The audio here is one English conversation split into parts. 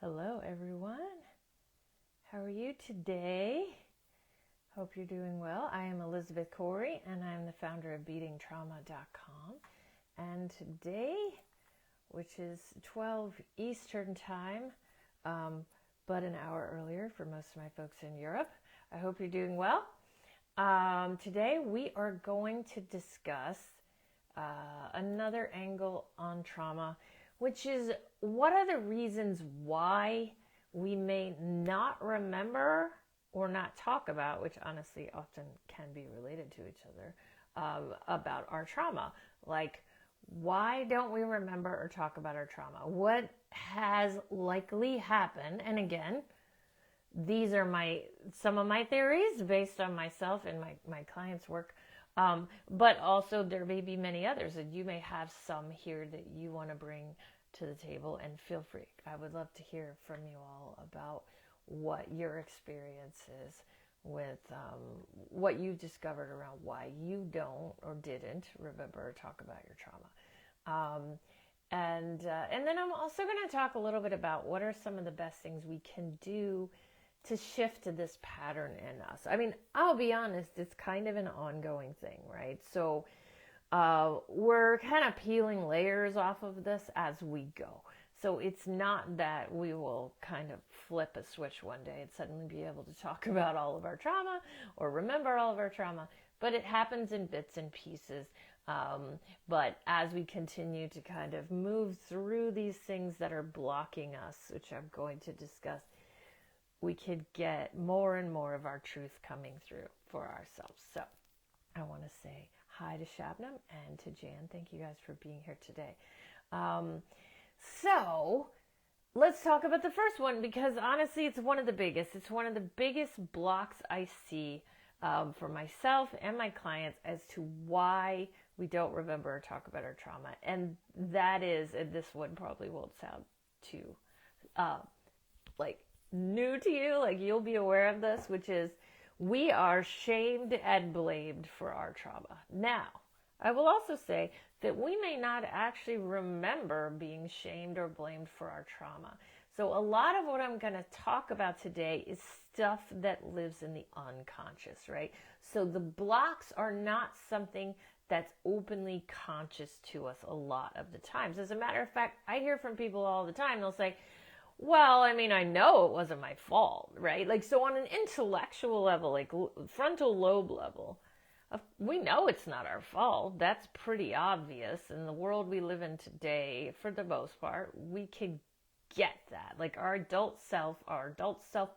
Hello, everyone. How are you today? Hope you're doing well. I am Elizabeth Corey, and I'm the founder of BeatingTrauma.com. And today, which is 12 Eastern Time, but an hour earlier for most of my folks in Europe, I hope you're doing well. Today, we are going to discuss another angle on trauma, which is what are the reasons why we may not remember or not talk about, which honestly often can be related to each other, about our trauma. Like, why don't we remember or talk about our trauma? What has likely happened? And again, these are some of my theories based on myself and my clients' work. But also there may be many others, and you may have some here that you want to bring to the table, and feel free. I would love to hear from you all about what your experience is with what you discovered around why you don't or didn't remember or talk about your trauma. And then I'm also going to talk a little bit about what are some of the best things we can do to shift this pattern in us. I mean, I'll be honest, it's kind of an ongoing thing, right? So we're kind of peeling layers off of this as we go. So it's not that we will kind of flip a switch one day and suddenly be able to talk about all of our trauma or remember all of our trauma, but it happens in bits and pieces. But as we continue to kind of move through these things that are blocking us, which I'm going to discuss, we could get more and more of our truth coming through for ourselves. So I want to say hi to Shabnam and to Jan. Thank you guys for being here today. So let's talk about the first one, because honestly, it's one of the biggest. It's one of the biggest blocks I see for myself and my clients as to why we don't remember or talk about our trauma. And that is, and this one probably won't sound too new to you, like you'll be aware of this, which is we are shamed and blamed for our trauma. Now, I will also say that we may not actually remember being shamed or blamed for our trauma. So a lot of what I'm going to talk about today is stuff that lives in the unconscious, right? So the blocks are not something that's openly conscious to us a lot of the times. As a matter of fact, I hear from people all the time, they'll say, well, I mean, I know it wasn't my fault, right? Like, so on an intellectual level, like frontal lobe level, we know it's not our fault. That's pretty obvious. In the world we live in today, for the most part, we can get that. Like our adult self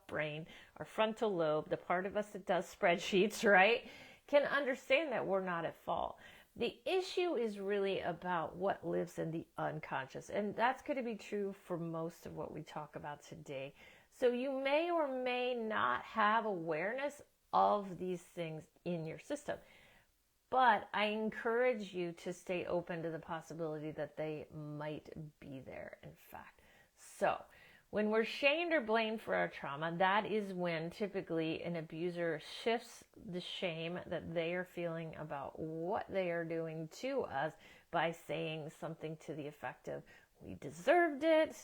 brain, our frontal lobe, the part of us that does spreadsheets, right, can understand that we're not at fault. The issue is really about what lives in the unconscious, and that's going to be true for most of what we talk about today. So you may or may not have awareness of these things in your system, but I encourage you to stay open to the possibility that they might be there, in fact. So when we're shamed or blamed for our trauma, that is when typically an abuser shifts the shame that they are feeling about what they are doing to us by saying something to the effect of, we deserved it,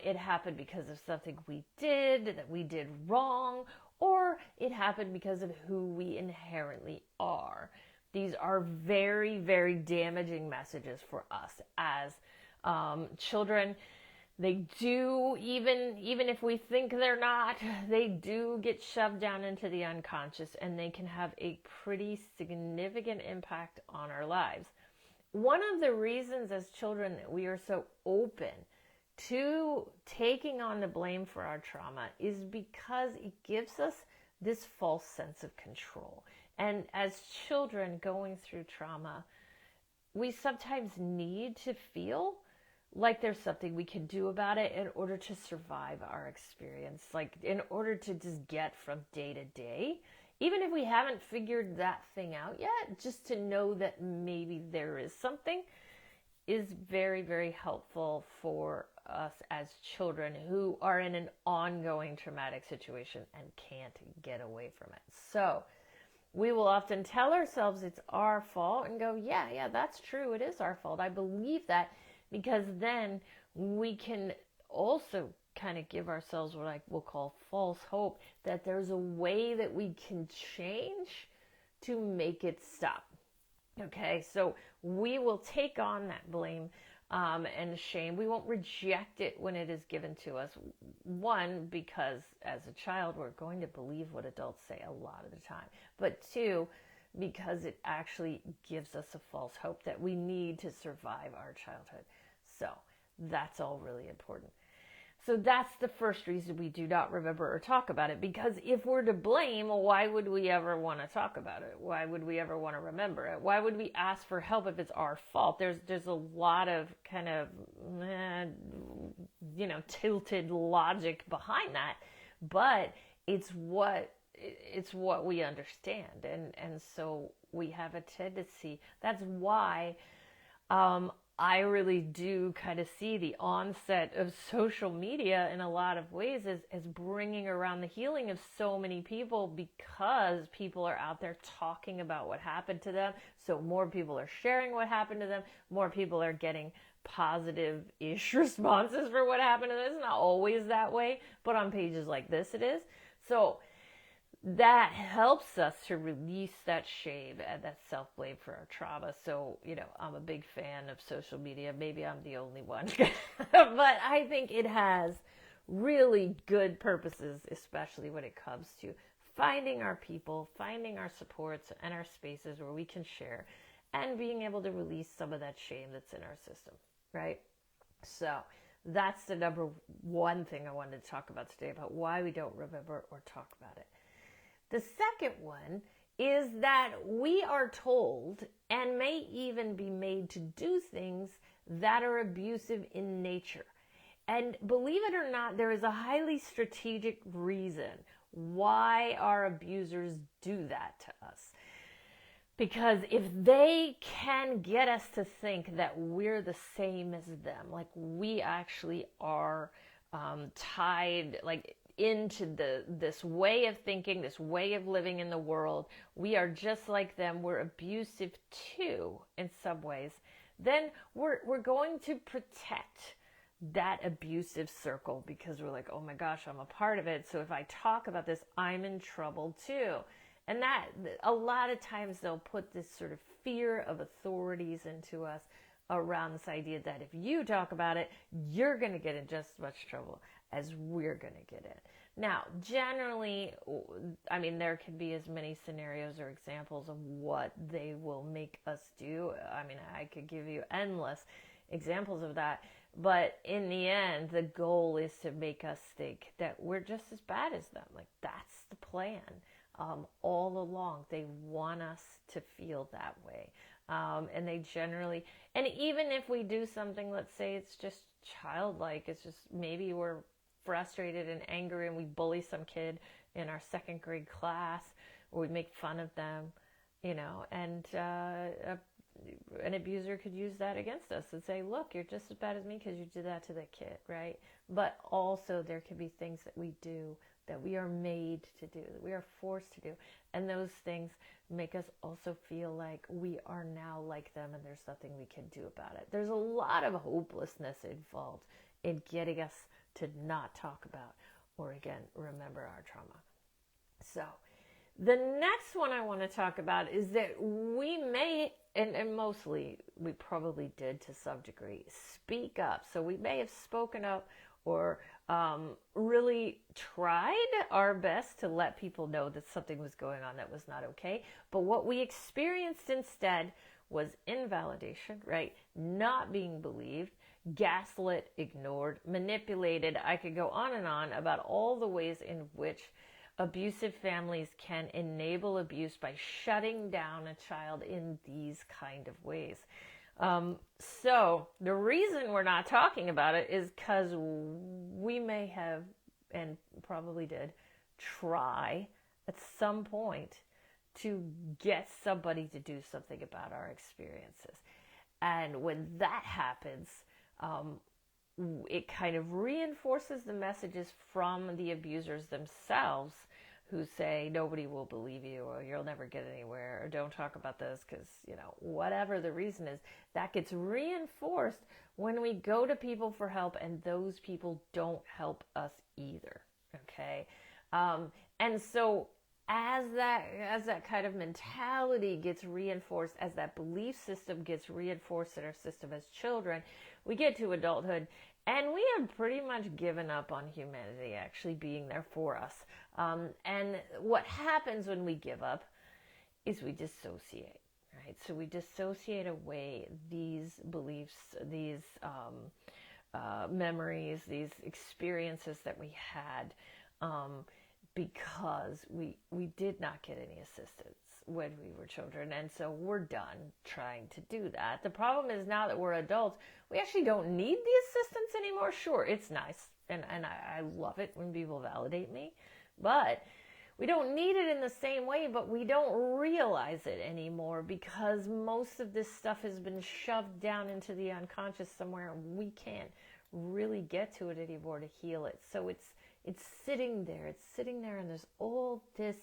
it happened because of something we did, that we did wrong, or it happened because of who we inherently are. These are very, very damaging messages for us as children. They do, even if we think they're not, they do get shoved down into the unconscious, and they can have a pretty significant impact on our lives. One of the reasons as children that we are so open to taking on the blame for our trauma is because it gives us this false sense of control. And as children going through trauma, we sometimes need to feel like there's something we can do about it in order to survive our experience, like in order to just get from day to day, even if we haven't figured that thing out yet, just to know that maybe there is something is very, very helpful for us as children who are in an ongoing traumatic situation and can't get away from it. So we will often tell ourselves it's our fault and go, yeah, that's true. It is our fault. I believe that, because then we can also kind of give ourselves what I will call false hope that there's a way that we can change to make it stop. Okay, so we will take on that blame and shame. We won't reject it when it is given to us. One, because as a child, we're going to believe what adults say a lot of the time. But two, because it actually gives us a false hope that we need to survive our childhood. So that's all really important. So that's the first reason we do not remember or talk about it. Because if we're to blame, why would we ever want to talk about it? Why would we ever want to remember it? Why would we ask for help if it's our fault? There's a lot of kind of, tilted logic behind that. But it's what we understand. And so we have a tendency. That's why I really do kind of see the onset of social media in a lot of ways as bringing around the healing of so many people, because people are out there talking about what happened to them. So more people are sharing what happened to them. More people are getting positive-ish responses for what happened to them. It's not always that way, but on pages like this it is. So that helps us to release that shame and that self-blame for our trauma. So, I'm a big fan of social media. Maybe I'm the only one. But I think it has really good purposes, especially when it comes to finding our people, finding our supports and our spaces where we can share, and being able to release some of that shame that's in our system, right? So that's the number one thing I wanted to talk about today, about why we don't remember or talk about it. The second one is that we are told and may even be made to do things that are abusive in nature. And believe it or not, there is a highly strategic reason why our abusers do that to us. Because if they can get us to think that we're the same as them, like we actually are tied, like into this way of thinking, this way of living in the world, we are just like them, we're abusive too in some ways, then we're going to protect that abusive circle, because we're like, oh my gosh, I'm a part of it, so if I talk about this, I'm in trouble too. And that, a lot of times they'll put this sort of fear of authorities into us around this idea that if you talk about it, you're going to get in just as much trouble as we're going to get in. Now, generally, there can be as many scenarios or examples of what they will make us do. I could give you endless examples of that. But in the end, the goal is to make us think that we're just as bad as them. Like, that's the plan. All along, they want us to feel that way. And they generally, and even if we do something, let's say it's just childlike, it's just maybe we're frustrated and angry and we bully some kid in our second grade class, or we make fun of them, and an abuser could use that against us and say, look, you're just as bad as me because you did that to the kid, right? But also there could be things that we do that we are made to do, that we are forced to do. And those things make us also feel like we are now like them and there's nothing we can do about it. There's a lot of hopelessness involved in getting us to not talk about or, again, remember our trauma. So the next one I want to talk about is that we may, and mostly we probably did to some degree, speak up. So we may have spoken up or really tried our best to let people know that something was going on that was not okay. But what we experienced instead was invalidation, right? Not being believed, gaslit, ignored, manipulated. I could go on and on about all the ways in which abusive families can enable abuse by shutting down a child in these kind of ways. So the reason we're not talking about it is because we may have, and probably did, try at some point to get somebody to do something about our experiences. And when that happens, it kind of reinforces the messages from the abusers themselves who say nobody will believe you, or you'll never get anywhere, or don't talk about this because, whatever the reason is, that gets reinforced when we go to people for help and those people don't help us either. Okay. And so as that kind of mentality gets reinforced, as that belief system gets reinforced in our system as children, we get to adulthood and we have pretty much given up on humanity actually being there for us. And what happens when we give up is we dissociate, right? So we dissociate away these beliefs, these memories, these experiences that we had, because we did not get any assistance when we were children, and so we're done trying to do that. The problem is now that we're adults, we actually don't need the assistance anymore. Sure, it's nice, and I love it when people validate me, but we don't need it in the same way, but we don't realize it anymore because most of this stuff has been shoved down into the unconscious somewhere, and we can't really get to it anymore to heal it. So it's sitting there, and there's all this,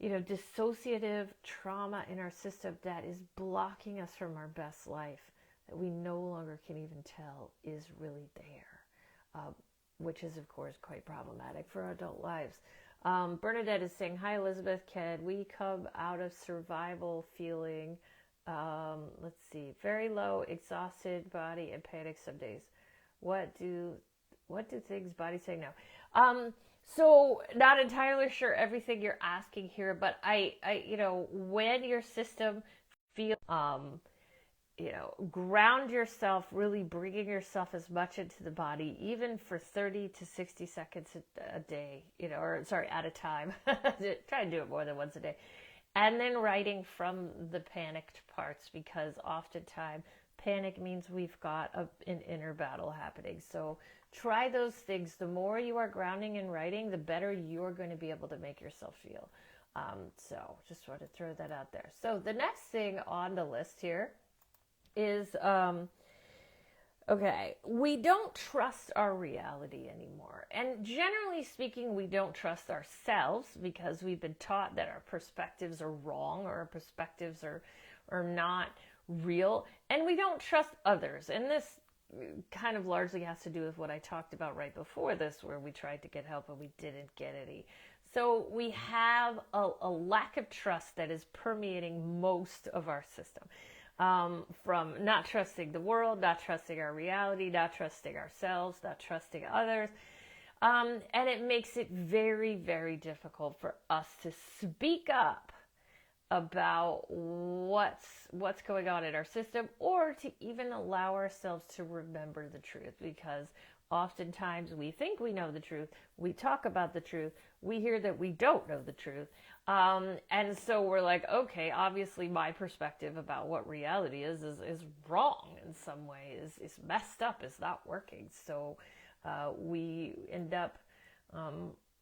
dissociative trauma in our system that is blocking us from our best life, that we no longer can even tell is really there, which is, of course, quite problematic for our adult lives. Bernadette is saying, hi, Elizabeth, can we come out of survival feeling, let's see, very low, exhausted body and panic some days? What do things body say now? So not entirely sure everything you're asking here, but I when your system feel, ground yourself, really bringing yourself as much into the body, even for 30 to 60 seconds a day, at a time. Try and do it more than once a day. And then writing from the panicked parts, because oftentimes panic means we've got an inner battle happening. So try those things. The more you are grounding and writing, the better you're going to be able to make yourself feel. So just want to throw that out there. So the next thing on the list here is, we don't trust our reality anymore. And generally speaking, we don't trust ourselves because we've been taught that our perspectives are wrong, or our perspectives are not real. And we don't trust others. And this kind of largely has to do with what I talked about right before this, where we tried to get help and we didn't get any. So we have a lack of trust that is permeating most of our system. From not trusting the world, not trusting our reality, not trusting ourselves, not trusting others. And it makes it very, very difficult for us to speak up about what's going on in our system, or to even allow ourselves to remember the truth, because oftentimes we think we know the truth, we talk about the truth, we hear that we don't know the truth, and so we're like, okay, obviously my perspective about what reality is wrong in some way, is messed up, is not working. So we end up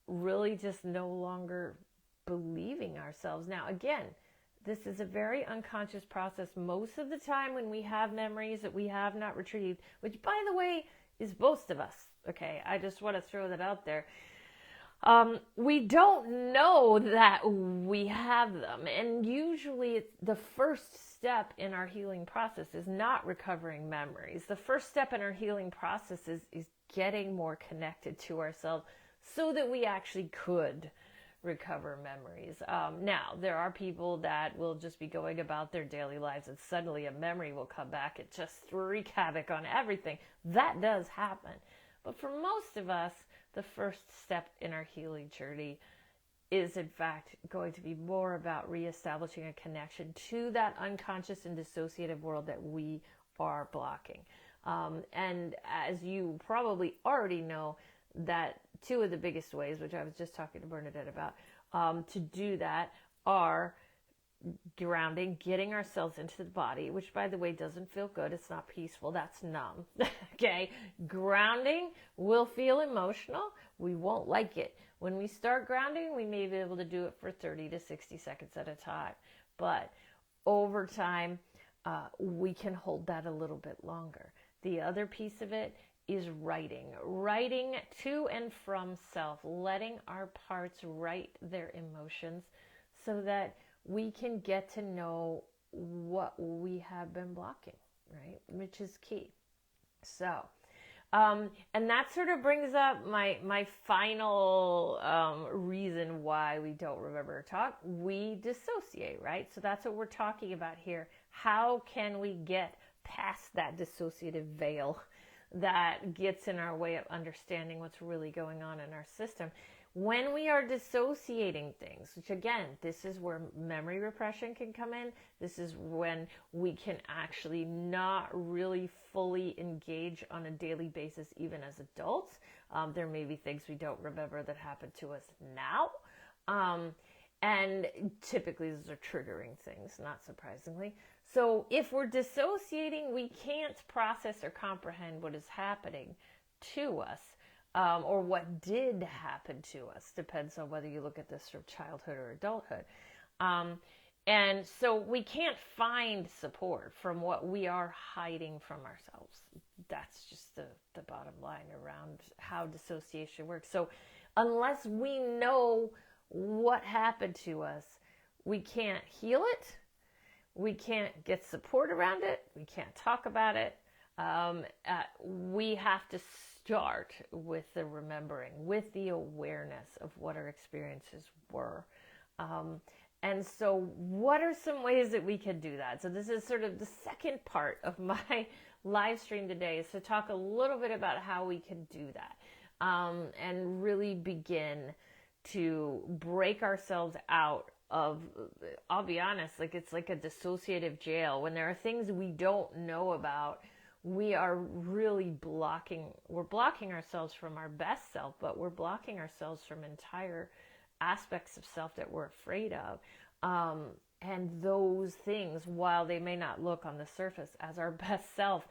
really just no longer believing ourselves. Now, again, this is a very unconscious process. Most of the time when we have memories that we have not retrieved, which, by the way, is most of us, okay? I just want to throw that out there. We don't know that we have them. And usually the first step in our healing process is not recovering memories. The first step in our healing process is getting more connected to ourselves so that we actually could recover memories. Now, there are people that will just be going about their daily lives and suddenly a memory will come back and just wreak havoc on everything. That does happen. But for most of us, the first step in our healing journey is, in fact, going to be more about reestablishing a connection to that unconscious and dissociative world that we are blocking. And as you probably already know, that two of the biggest ways, which I was just talking to Bernadette about, to do that are grounding, getting ourselves into the body, which, by the way, doesn't feel good. It's not peaceful. That's numb. Okay. Grounding will feel emotional. We won't like it. When we start grounding, we may be able to do it for 30 to 60 seconds at a time. But over time, we can hold that a little bit longer. The other piece of it is writing to and from self, letting our parts write their emotions so that we can get to know what we have been blocking, right? Which is key. So, and that sort of brings up my final reason why we don't remember or talk. We dissociate, right? So that's what we're talking about here. How can we get past that dissociative veil that gets in our way of understanding what's really going on in our system? When we are dissociating things, which again, this is where memory repression can come in. This is when we can actually not really fully engage on a daily basis, even as adults. There may be things we don't remember that happened to us now. And typically those are triggering things, not surprisingly. So if we're dissociating, we can't process or comprehend what is happening to us. Or what did happen to us, depends on whether you look at this from childhood or adulthood. And so we can't find support from what we are hiding from ourselves. That's just the bottom line around how dissociation works. So unless we know what happened to us, we can't heal it. We can't get support around it. We can't talk about it. We have to start with the remembering, with the awareness of what our experiences were. And so what are some ways that we can do that? So this is sort of the second part of my live stream today, is to talk a little bit about how we can do that, and really begin to break ourselves out of, I'll be honest, like it's like a dissociative jail. When there are things we don't know about, we are really blocking ourselves from our best self, but we're blocking ourselves from entire aspects of self that we're afraid of. And those things, while they may not look on the surface as our best self,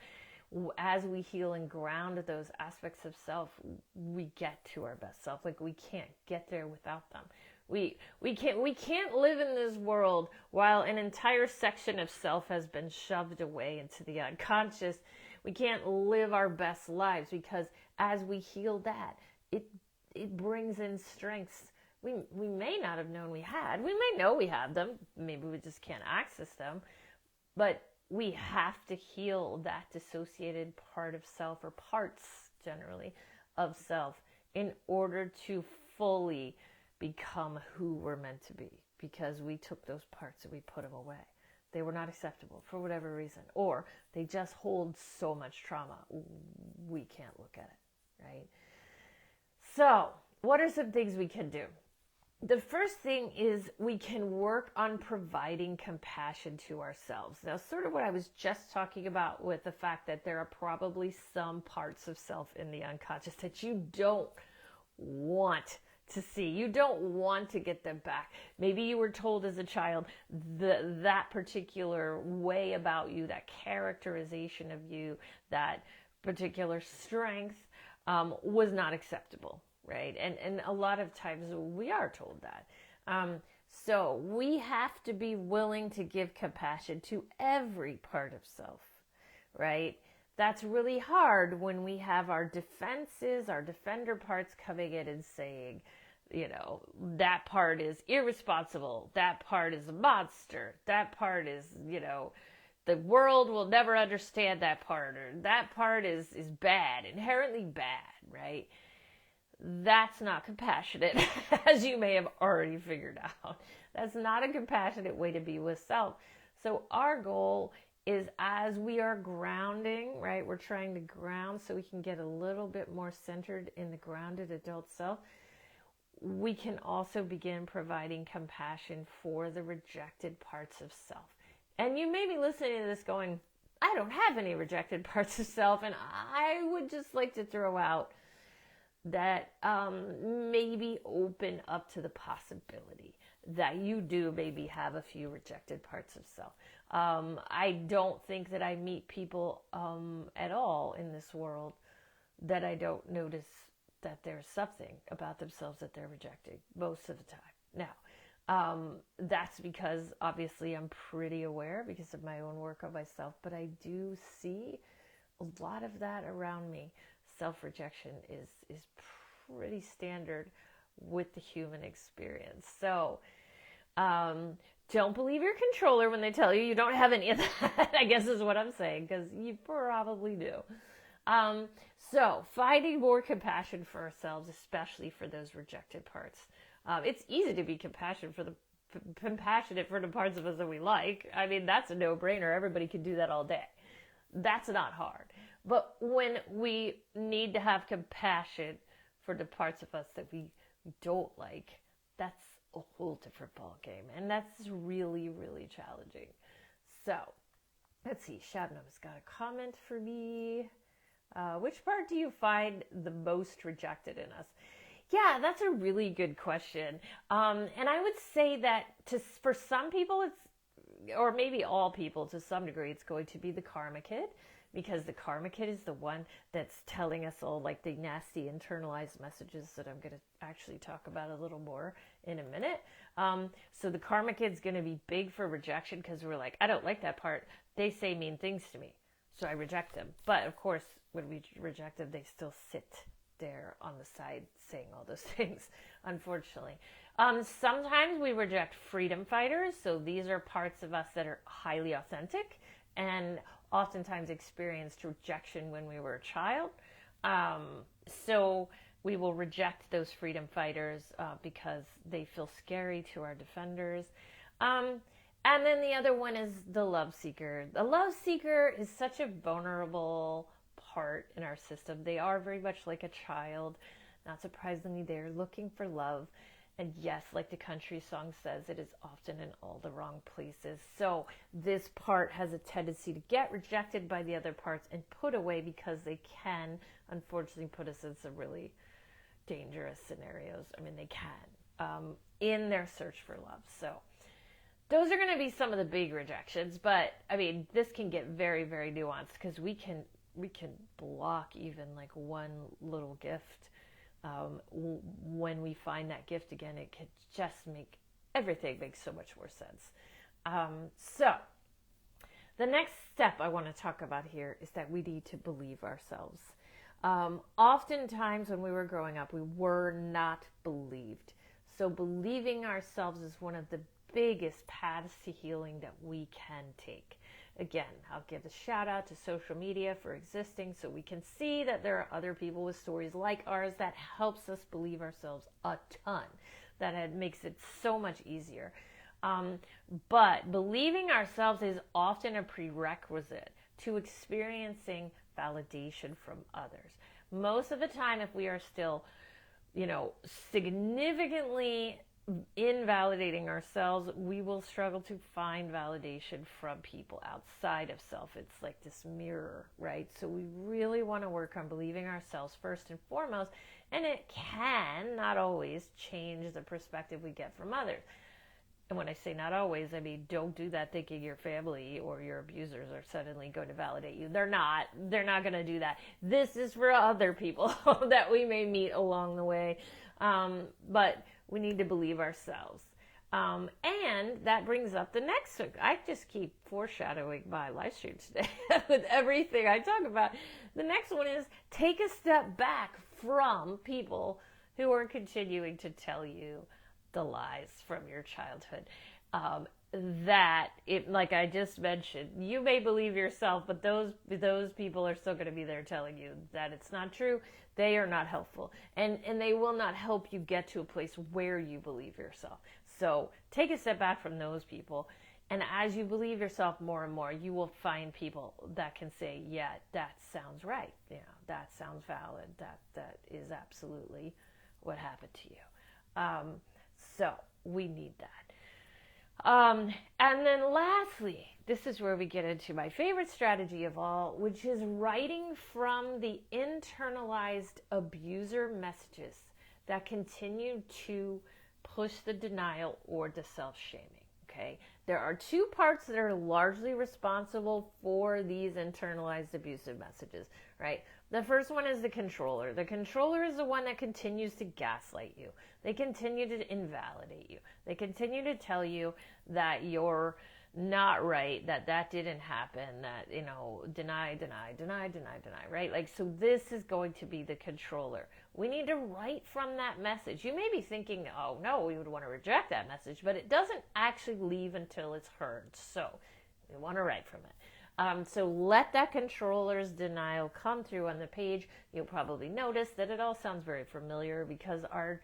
as we heal and ground those aspects of self, we get to our best self. Like we can't get there without them. We can't live in this world while an entire section of self has been shoved away into the unconscious. We can't live our best lives, because as we heal that, it brings in strengths we may not have known we had. We may know we have them. Maybe we just can't access them. But we have to heal that dissociated part of self, or parts generally of self, in order to fully become who we're meant to be, because we took those parts and we put them away. They were not acceptable for whatever reason, or they just hold so much trauma we can't look at it, right? So what are some things we can do? The first thing is we can work on providing compassion to ourselves. Now, sort of what I was just talking about with the fact that there are probably some parts of self in the unconscious that you don't want to see. You don't want to get them back. Maybe you were told as a child that particular way about you, that characterization of you, that particular strength was not acceptable. Right? And a lot of times we are told that. So we have to be willing to give compassion to every part of self, right? That's really hard when we have our defenses, our defender parts coming in and saying, you know, that part is irresponsible, that part is a monster, that part is, you know, the world will never understand that part, or that part is bad, inherently bad, right? That's not compassionate, as you may have already figured out. That's not a compassionate way to be with self. So our goal is, as we are grounding, right, we're trying to ground so we can get a little bit more centered in the grounded adult self. We can also begin providing compassion for the rejected parts of self. And you may be listening to this going, I don't have any rejected parts of self, and I would just like to throw out that maybe open up to the possibility that you do maybe have a few rejected parts of self. I don't think that I meet people at all in this world that I don't notice that there's something about themselves that they're rejecting most of the time. Now, that's because obviously I'm pretty aware because of my own work on myself, but I do see a lot of that around me. self-rejection is pretty standard with the human experience. So don't believe your controller when they tell you don't have any of that, I guess is what I'm saying, because you probably do. So finding more compassion for ourselves, especially for those rejected parts. It's easy to be compassionate for the parts of us that we like. I mean, that's a no-brainer. Everybody can do that all day. That's not hard. But when we need to have compassion for the parts of us that we don't like, that's a whole different ballgame. And that's really, really challenging. So, let's see. Shabnam's got a comment for me. Which part do you find the most rejected in us? Yeah, that's a really good question. And I would say that for some people, or maybe all people to some degree, it's going to be the karma kid, because the karma kid is the one that's telling us all like the nasty internalized messages that I'm going to actually talk about a little more in a minute. So the karma kid's going to be big for rejection because we're like, I don't like that part. They say mean things to me, so I reject them. But of course, when we reject them, they still sit there on the side saying all those things, unfortunately. Sometimes we reject freedom fighters. So these are parts of us that are highly authentic and oftentimes experienced rejection when we were a child. So we will reject those freedom fighters because they feel scary to our defenders. And then the other one is the love seeker. The love seeker is such a vulnerable part in our system. They are very much like a child. Not surprisingly, they're looking for love. And yes, like the country song says, it is often in all the wrong places. So this part has a tendency to get rejected by the other parts and put away because they can, unfortunately, put us in some really dangerous scenarios. I mean, they can, in their search for love. So those are going to be some of the big rejections. But, I mean, this can get very, very nuanced because we can block even like one little gift. When we find that gift again, it could just make everything make so much more sense. So the next step I want to talk about here is that we need to believe ourselves. Oftentimes when we were growing up, we were not believed. So believing ourselves is one of the biggest paths to healing that we can take. Again, I'll give a shout out to social media for existing so we can see that there are other people with stories like ours that helps us believe ourselves a ton. That makes it so much easier. But believing ourselves is often a prerequisite to experiencing validation from others. Most of the time, if we are still, significantly invalidating ourselves, we will struggle to find validation from people outside of self. It's like this mirror, right? So we really want to work on believing ourselves first and foremost, and it can, not always, change the perspective we get from others. And when I say not always, I mean, don't do that thinking your family or your abusers are suddenly going to validate you. They're not going to do that. This is for other people that we may meet along the way. But we need to believe ourselves. And that brings up the next one. I just keep foreshadowing my live stream today with everything I talk about. The next one is take a step back from people who are continuing to tell you the lies from your childhood. Like I just mentioned, you may believe yourself, but those people are still going to be there telling you that it's not true. They are not helpful, and they will not help you get to a place where you believe yourself. So take a step back from those people, and as you believe yourself more and more, you will find people that can say, yeah, that sounds right. That sounds valid. That is absolutely what happened to you. So we need that. And then lastly, this is where we get into my favorite strategy of all, which is writing from the internalized abuser messages that continue to push the denial or the self-shaming. Okay? There are two parts that are largely responsible for these internalized abusive messages, right? The first one is the controller. The controller is the one that continues to gaslight you. They continue to invalidate you. They continue to tell you that you're not right, that didn't happen, that, deny, right? Like, so this is going to be the controller. We need to write from that message. You may be thinking, oh no, we would want to reject that message, but it doesn't actually leave until it's heard. So we want to write from it. So let that controller's denial come through on the page. You'll probably notice that it all sounds very familiar because our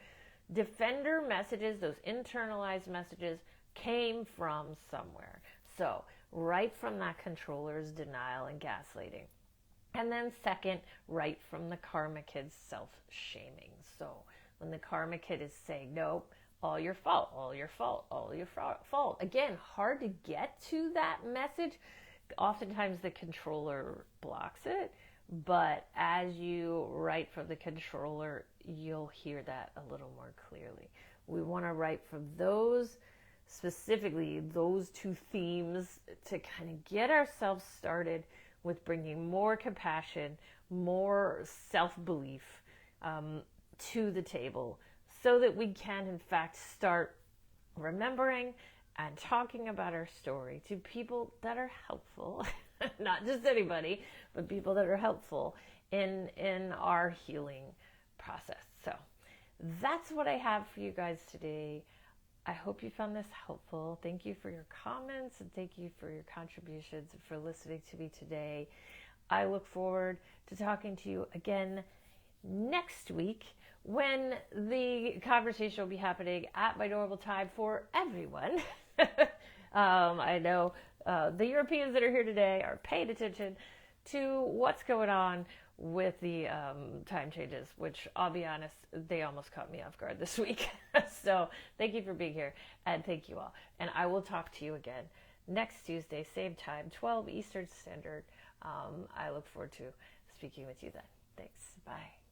defender messages, those internalized messages, came from somewhere. So write from that controller's denial and gaslighting. And then second, write from the karma kid's self-shaming. So when the karma kid is saying, nope, all your fault, all your fault, all your fault. Again, hard to get to that message. Oftentimes the controller blocks it, but as you write from the controller, you'll hear that a little more clearly. We want to write from those, specifically those two themes, to kind of get ourselves started with bringing more compassion, more self-belief to the table, so that we can in fact start remembering and talking about our story to people that are helpful, not just anybody, but people that are helpful in our healing process. So that's what I have for you guys today. I hope you found this helpful. Thank you for your comments, and thank you for your contributions and for listening to me today. I look forward to talking to you again next week, when the conversation will be happening at my normal time for everyone. I know the Europeans that are here today are paying attention to what's going on with the time changes, which I'll be honest, they almost caught me off guard this week. So thank you for being here, and thank you all. And I will talk to you again next Tuesday, same time, 12 Eastern Standard. I look forward to speaking with you then. Thanks. Bye.